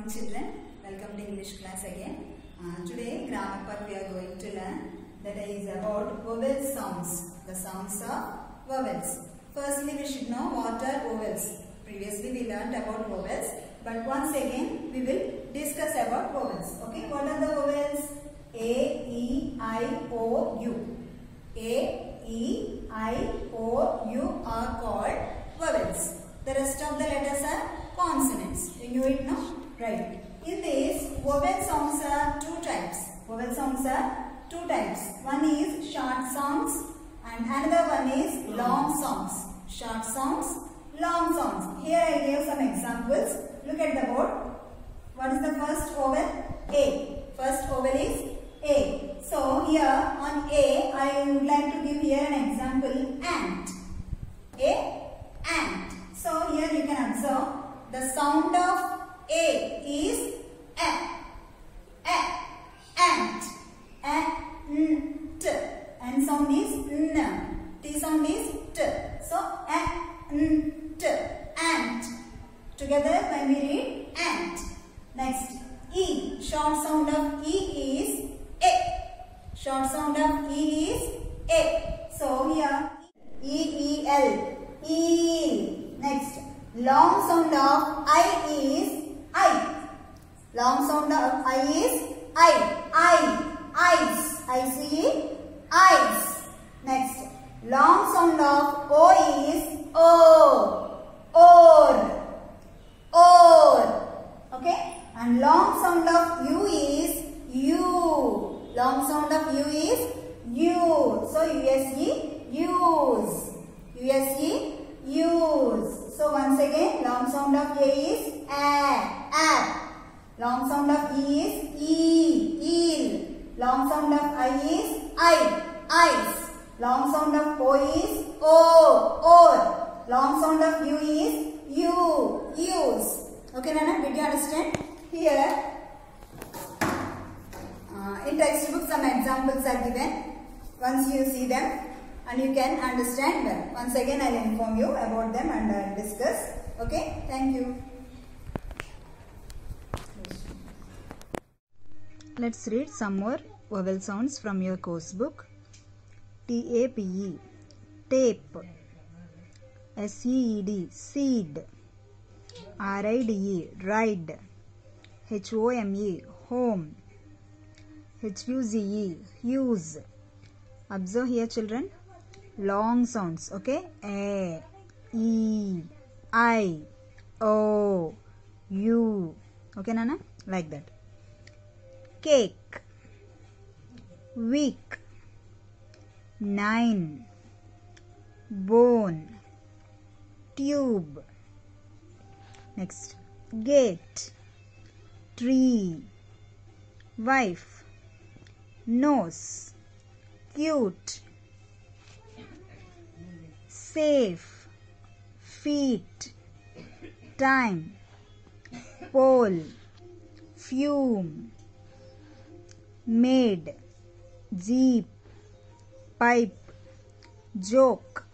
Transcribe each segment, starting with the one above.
morning children, welcome to English class again. Today grammar part we are going to learn that is about vowel sounds, the sounds of vowels. Firstly we should know what are vowels. Previously we learned about vowels, but once again we will discuss about vowels. Okay, what are the vowels? A, E, I, O, U. A, E, I, O, U are called vowels. The rest of the letters are consonants. You knew it, no? Right. In this, vowel sounds are two types. Vowel sounds are two types. One is short sounds and another one is long sounds. Short sounds, long sounds. Here I gave some examples. Look at the board. What is the first vowel? A. First vowel is A. So here on A, I would like to give here an example. Ant. A. Ant. So here you can observe the sound of A is A. Ant. Ant. And sound is N. T sound is T. So Ant. Ant. Together when we read ant. Next E. Short sound of E is A. Short sound of E is A. So here E-E-L. E. Next, long sound of I is I. Long sound of I is I. Eyes. I-C-E. Eyes. Next, long sound of O is O. Or. Okay? And long sound of U is U. Long sound of U is U. So, U-S-E, use. U-S-E, use. So once again, long sound of A is A. Long sound of E is eel. Long sound of I is eyes. Long sound of O is or. Long sound of U is use. Okay, Nana, did you understand? Here, in textbook some examples are given. Once you see them, and you can understand well. Once again, I will inform you about them and discuss. Okay, thank you. Let's read some more vowel sounds from your course book. T-A-P-E, tape. S-E-E-D, seed. R-I-D-E, ride. H-O-M-E, home. H-U-Z-E, use. Observe here, children. Long sounds, okay? A, E, I, O, U. Okay, Nana? Like that. Cake. Week. 9. Bone. Tube. Next. Gate. Tree. Wife. Nose. Cute. Safe. Feet. Time. Pole. Fume. Maid. Jeep. Pipe. Joke.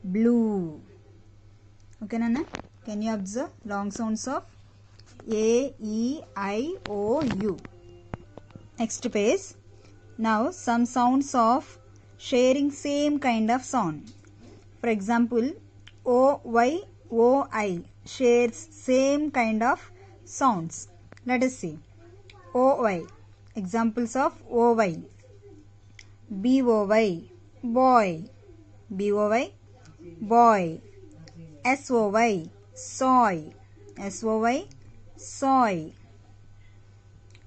Blue. Okay, Nana? Can you observe long sounds of A, E, I, O, U? Next page. Now some sounds of sharing same kind of sound. For example, O, Y, O, I shares same kind of sounds. Let us see. O, Y. Examples of O, Y. B, O, Y. Boy. B, O, Y. Boy. S, O, Y. Soy. S, O, Y. Soy.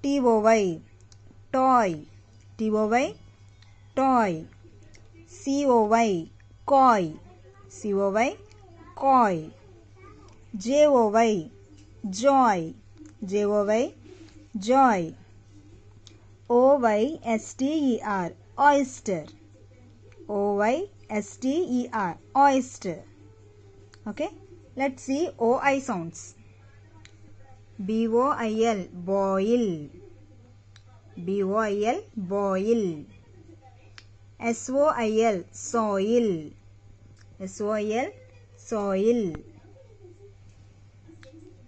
T, O, Y. Toy. T, O, Y. Toy. C, O, Y. Coy. C, O, Y. Coy. J, O, Y. Joy. J, O, Y. Joy. O, Y, S, T, E, R. Oyster. O, Y, S, T, E, R. Oyster. Okay. Let's see O, I sounds. B, O, I, L. Boil. B, O, I, L. Boil. S, O, I, L. Soil. S, O, I, L. Soil.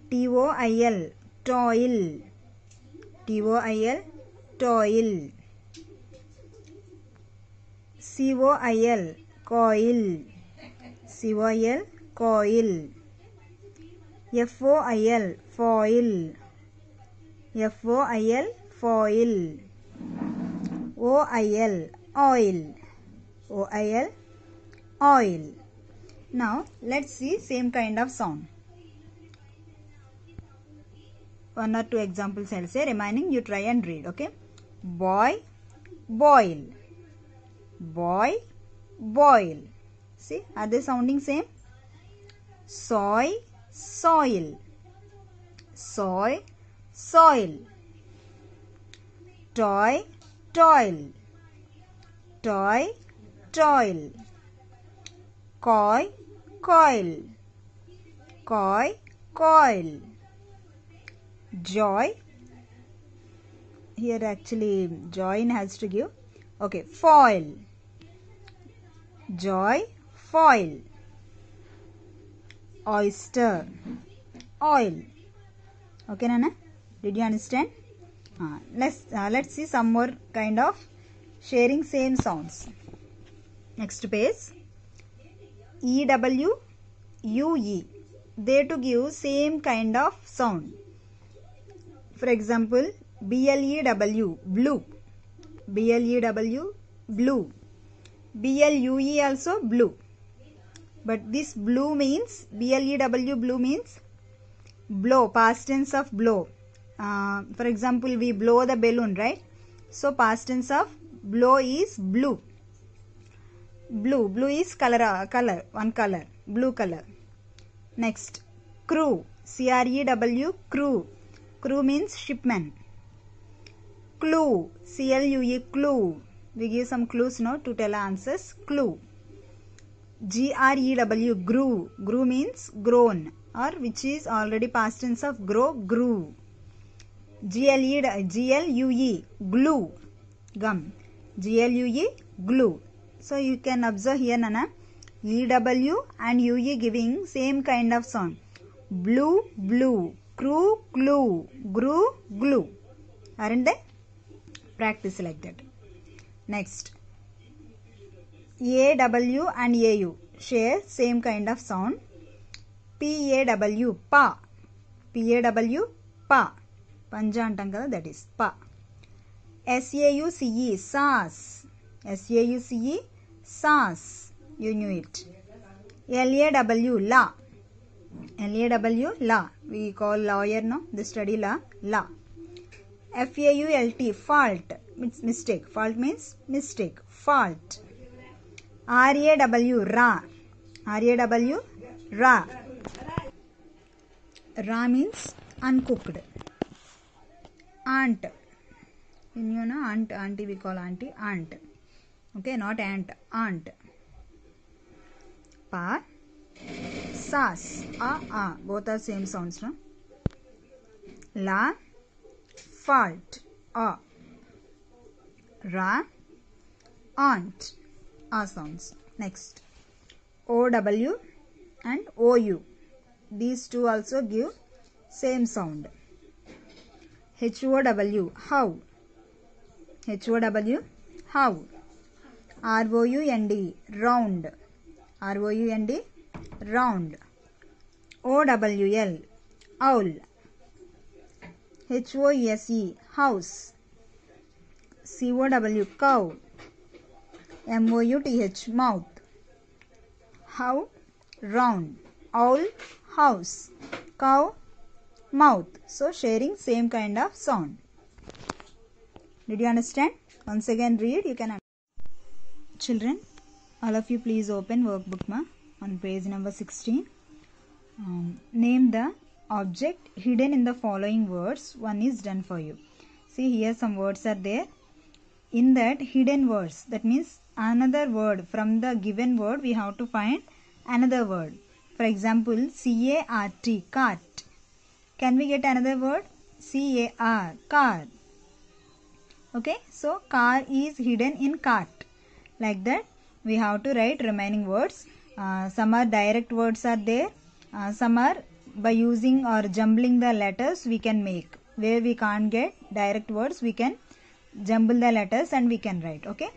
T, O, I, L. toil. T-O-I-L, toil. C-O-I-L, coil. C-O-I-L, coil. F-O-I-L, foil. F-O-I-L, foil. O-I-L, oil. O-I-L, oil. Now let's see same kind of sound. One or two examples I'll say, remaining you try and read, okay? Boy, boil. Boy, boil. See, are they sounding same? Soy, soil. Soy, soil. Toy, toil. Toy, toil. Coy, coil. Coy, coil. Joy, here actually join has to give, okay, foil. Joy, foil. Oyster, oil. Okay, Nana? Did you understand? Let's see some more kind of sharing same sounds. Next page. E-W, U-E. They to give same kind of sound. For example, B-L-E-W, blue. B-L-E-W, blue. B-L-U-E also blue. But this blue means, B-L-E-W, blue means blow, past tense of blow. For example, we blow the balloon, right? So past tense of blow is blue. Blue, blue is color, one color, blue color. Next, crew, C-R-E-W, crew. Crew means shipman. Clue, C-L-U-E, clue. We give some clues now to tell answers. Clue. G-R-E-W, grew. Grew means grown, or which is already past tense of grow, grew. G-L-U-E, glue. Gum. G-L-U-E, glue. So you can observe here, Nana, E-W and U-E giving same kind of sound. Blue, blue. Crew, clue. Grew, glue. Aren't they? Practice like that. Next. A-W and A-U share same kind of sound. P-A-W, pa. P-A-W, pa. Panja antam kada, that is pa. S-A-U-C-E, sauce. S-A-U-C-E, sauce. You knew it. L-A-W, la. L-A-W, la. We call lawyer, no? They study law. La. F-A-U-L-T, fault. It's mistake. Fault means mistake. Fault. R-A-W, ra. R-A-W, ra. Ra means uncooked. Aunt. You know aunt, auntie we call auntie, aunt. Okay, not ant, aunt. Pa. Sauce. A. Both are same sounds, no? La. Fault. A. Ra. Aunt. A sounds. Next. O-W and O-U. These two also give same sound. H-O-W, how. H-O-W, how. R-O-U-N-D, round. R-O-U-N-D, round. O-W-L, owl. H-O-U-S-E, house. C-O-W, cow. M-O-U-T-H, mouth. How, round. Owl, house. Cow, mouth. So sharing same kind of sound. Did you understand? Once again read, you can understand. Children, all of you please open workbook ma on page number 16. Name the object hidden in the following words. One is done for you. See here some words are there. In that hidden words, that means another word from the given word we have to find another word. For example, C-A-R-T, cart. Can we get another word? C-A-R, car. Okay, so car is hidden in cart. Like that, we have to write remaining words. Some are direct words are there. Some are by using or jumbling the letters we can make. Where we can't get direct words, we can jumble the letters and we can write. Okay,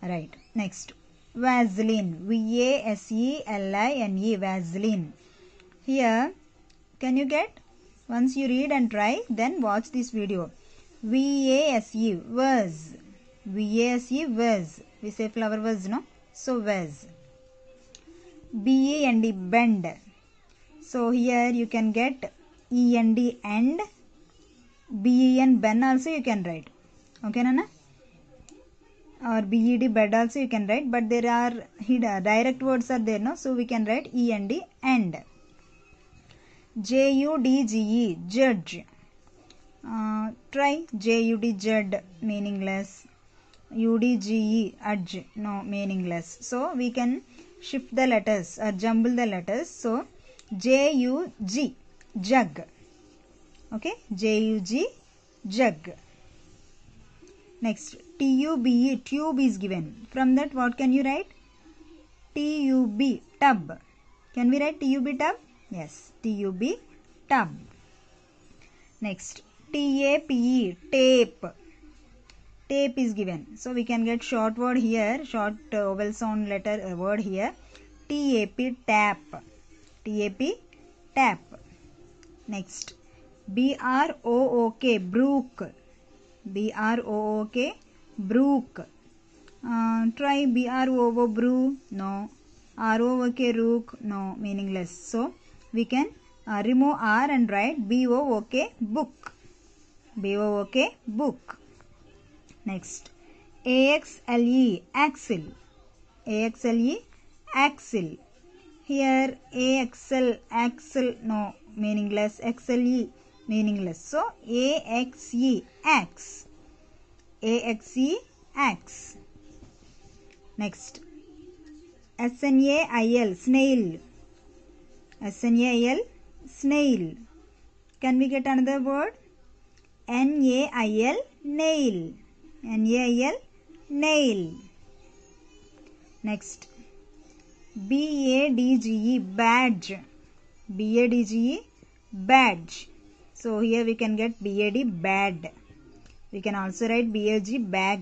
right. Next, Vaseline. Vaseline. Vaseline. Here, can you get? Once you read and try, then watch this video. Vase, was. Vase, was. We say flower was, no? So was. Bend, bend. So here you can get end, end. Ben, ben also you can write. Okay, Nana? Or bed, bed also you can write. But there are direct words are there, no? So we can write end, end. Judge, judge. Try jud, jud, meaningless. Udge, udge, no, meaningless. So we can shift the letters or jumble the letters. So jug, jug. Okay, jug, jug. Next, tube, tube is given. From that, what can you write? Tub, tub. Can we write tub, tub? Yes, tub, tub. Next, tape, tape. Tape is given. So we can get short word here, short vowel sound letter word here. Tap, tap. Tap, tap. Next, brook, brook. Brook, brook. Try bro, brew. No. Rook, rook. No, meaningless. So we can remove R and write book, book. Book, book. Next, axle, axle. Axle, axle. Here axle, axle, no, meaningless. Axle, meaningless. So axe, axe. Axe, axe. Next, snail, snail. Snail, snail. Can we get another word? Nail, nail. Nail, nail. Next, badge, badge. Badge, badge. So here we can get bad, bad. We can also write bag, bag.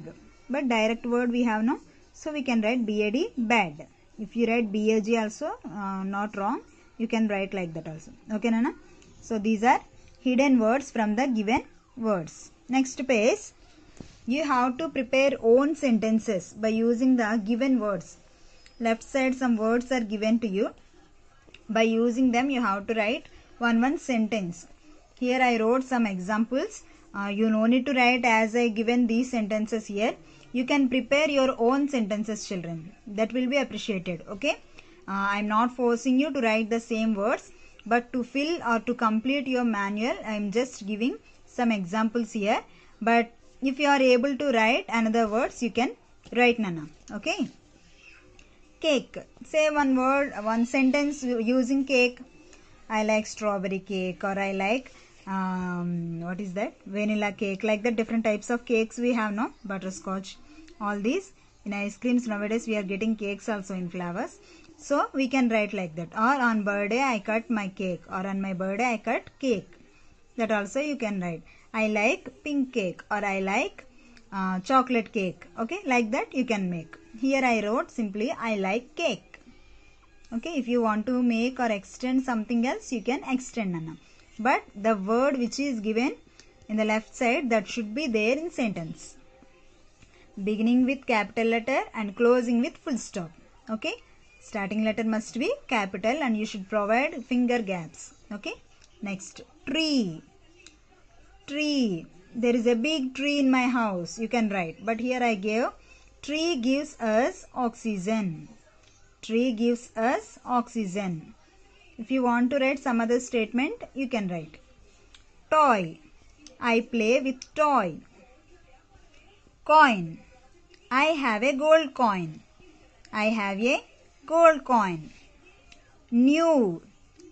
But direct word we have no. So we can write bad, bad. If you write bag also, not wrong. You can write like that also. Okay, Nana? So these are hidden words from the given words. Next page. You have to prepare own sentences by using the given words. Left side some words are given to you. By using them you have to write one sentence. Here I wrote some examples. You no need to write as I given these sentences here. You can prepare your own sentences, children. That will be appreciated. Okay. I am not forcing you to write the same words. But to fill or to complete your manual, I am just giving some examples here. But if you are able to write another words, you can write, Nana. Okay. Cake. Say one word, one sentence using cake. I like strawberry cake, or I like what is that? Vanilla cake. Like that, different types of cakes we have, no? Butterscotch. All these. In ice creams nowadays we are getting cakes also in flavors. So we can write like that. Or on birthday I cut my cake. Or on my birthday I cut cake. That also you can write. I like pink cake, or I like chocolate cake. Okay, like that you can make. Here I wrote simply I like cake. Okay, if you want to make or extend something else, you can extend, Nana. But the word which is given in the left side, that should be there in sentence. Beginning with capital letter and closing with full stop. Okay, starting letter must be capital and you should provide finger gaps. Okay, next, tree. Tree. There is a big tree in my house. You can write. But here I gave tree gives us oxygen. Tree gives us oxygen. If you want to write some other statement, you can write. Toy. I play with toy. Coin. I have a gold coin. I have a gold coin. New.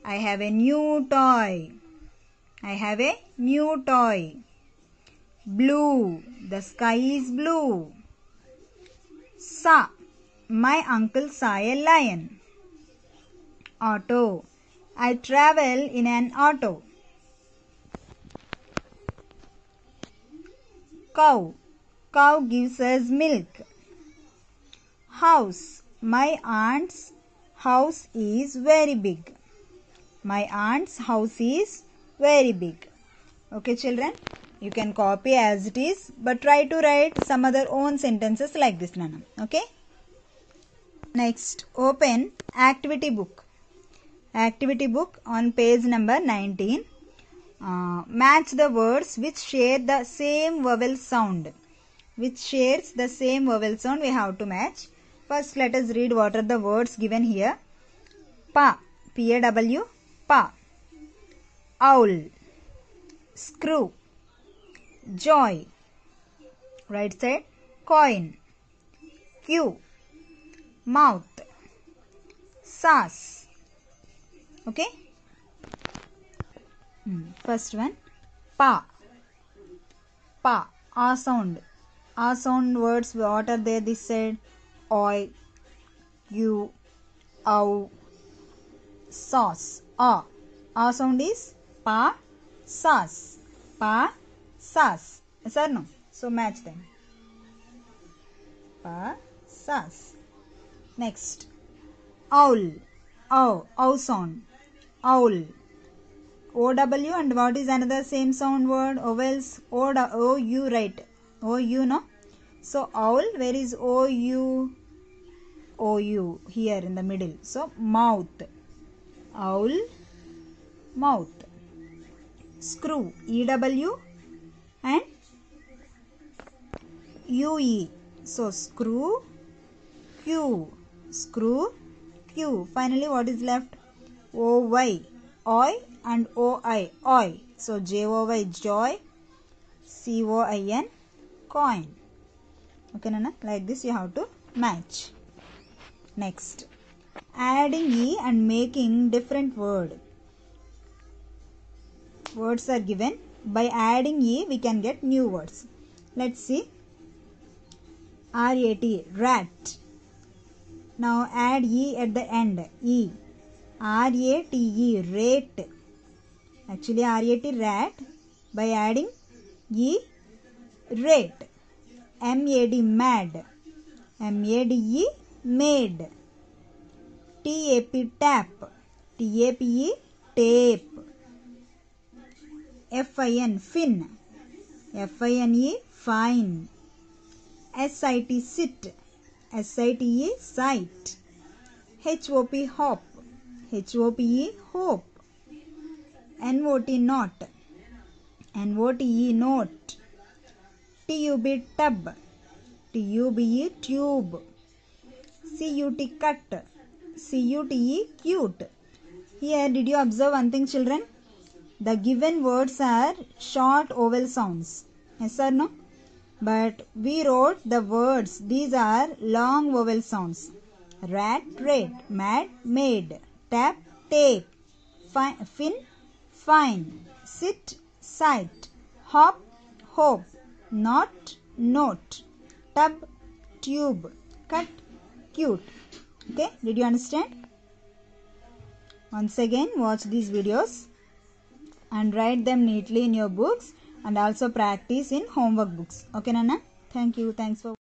I have a new toy. I have a new toy. Blue. The sky is blue. Saw. My uncle saw a lion. Auto. I travel in an auto. Cow. Cow gives us milk. House. My aunt's house is very big. My aunt's house is very big. Okay, children, you can copy as it is, but try to write some other own sentences like this, Nana. Okay. Next, open activity book. Activity book on page number 19. Match the words which share the same vowel sound. Which shares the same vowel sound we have to match. First, let us read what are the words given here. Pa, P-A-W, pa. Owl. Screw. Joy. Right side, coin. Q. Mouth. Sauce. Okay. First one, pa. Pa. A sound. A sound words, what are there this side? Oi, you, ow, sauce. A. A sound is pa, sauce. Pa, sauce. Yes or no? So match them. Pa, sauce. Next, owl. Ow sound. Owl. O-W, and what is another same sound word? Vowels. O-U, right? O-U, no? So owl, where is O-U? O-U, here in the middle. So mouth. Owl, mouth. Screw. E-W and U-E. So screw, Q. Screw, Q. Finally, what is left? O-Y. Oi and O-I. Oi. So J-O-Y, joy. C-O-I-N, coin. Okay, Nana? Like this you have to match. Next, adding E and making different word. Words are given. By adding E, we can get new words. Let's see. R-A-T, rat. Now add E at the end. E. R-A-T-E, rate. Actually R-A-T, rat. By adding E, rate. M-A-D, mad. M-A-D-E, made. T-A-P, tap. T-A-P-E, tape. F-I-N, fin. F-I-N-E, fine. S-I-T, sit. S-I-T-E, sight. H-O-P, hop. H-O-P-E, hope. N-O-T, not. N-O-T-E, note. T-U-B, tub. T-U-B-E, tube. C-U-T, cut. C-U-T-E, cute. Here, did you observe one thing, children? The given words are short vowel sounds. Yes or no? But we wrote the words. These are long vowel sounds. Rat, rate. Mad, made. Tap, tape. Fin, fine. Sit, sight. Hop, hope. Not, note. Tub, tube. Cut, cute. Okay, did you understand? Once again, watch these videos and write them neatly in your books, and also practice in homework books. Okay, Nana? Thank you. Thanks for